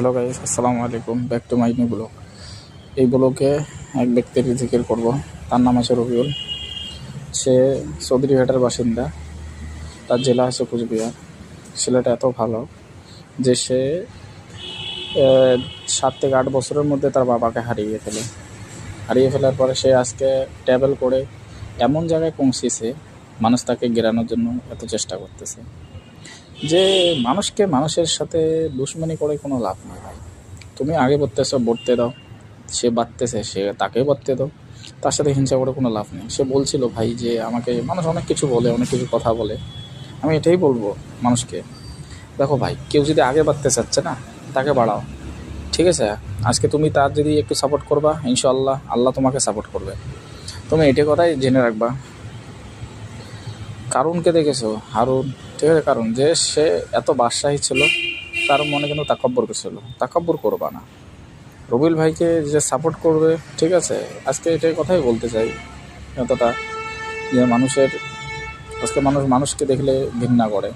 Hello guys, আসসালামু আলাইকুম, back to my new blog. এই ব্লগে এক ব্যক্তির জিকির করব। তার নাম আছে রবিউল। সে চৌধুরীঘাটের বাসিন্দা। তার জেলা আছে কুচবিহার। ছেলেটা এত ভালো যে সে 7 থেকে 8 বছরের মধ্যে তার বাবাকে হারিয়ে ফেলার পরে সে আজকে ট্রাভেল করে এমন জায়গায় পৌঁছেছে, মানুষ তাকে গেরানোর জন্য এত চেষ্টা করতেছে যে মানুষের সাথে দুশ্মনী করে কোনো লাভ নেই ভাই। তুমি আগে বলতে দাও, সে বাড়তেছে, সে তাকে বাড়তে দাও, তার সাথে হিংসা করে কোনো লাভ নেই। সে বলছিল ভাই যে আমাকে মানুষ অনেক কিছু বলে, অনেক কিছু কথা বলে, আমি এটাই বলবো মানুষকে, দেখো ভাই, কেউ যদি আগে বাড়তে চাচ্ছে না, তাকে বাড়াও, ঠিক আছে? আজকে তুমি তার যদি একটু সাপোর্ট করবা, ইনশাআল্লাহ আল্লাহ তোমাকে সাপোর্ট করবে। তুমি এটা কথাই জেনে রাখবা। কারুনকে দেখেছো? হারুন, ঠিক আছে? কারণ যে সে এত বাদশাহী ছিল, তার মনে কিন্তু তাকাব্বর ছিল। তাকাব্বর করবা না। রবিউল ভাইকে যে সাপোর্ট করবে, ঠিক আছে? আজকে এটাই কথাই বলতে চাই এতটা, যে মানুষকে দেখলে ঘৃণা করে।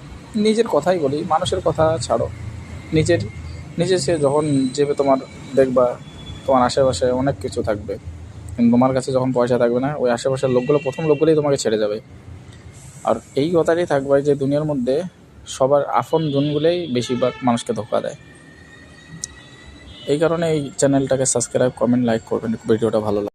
নিজের কথাই বলি, মানুষের কথা ছাড়ো, নিজের সে যখন যেবে তোমার দেখবা তোমার আশেপাশে অনেক কিছু থাকবে, কিন্তু তোমার কাছে যখন পয়সা থাকবে না, ওই আশেপাশের প্রথম লোকগুলোই তোমাকে ছেড়ে যাবে। আর এই কথাটাই থাকবে যে দুনিয়ার মধ্যে সবার আপন জনগুলোই বেশিরভাগ মানুষকে ধোঁকা দেয়। এই কারণে এই চ্যানেলটাকে সাবস্ক্রাইব, কমেন্ট, লাইক করবেন ভিডিওটা ভালো লাগে।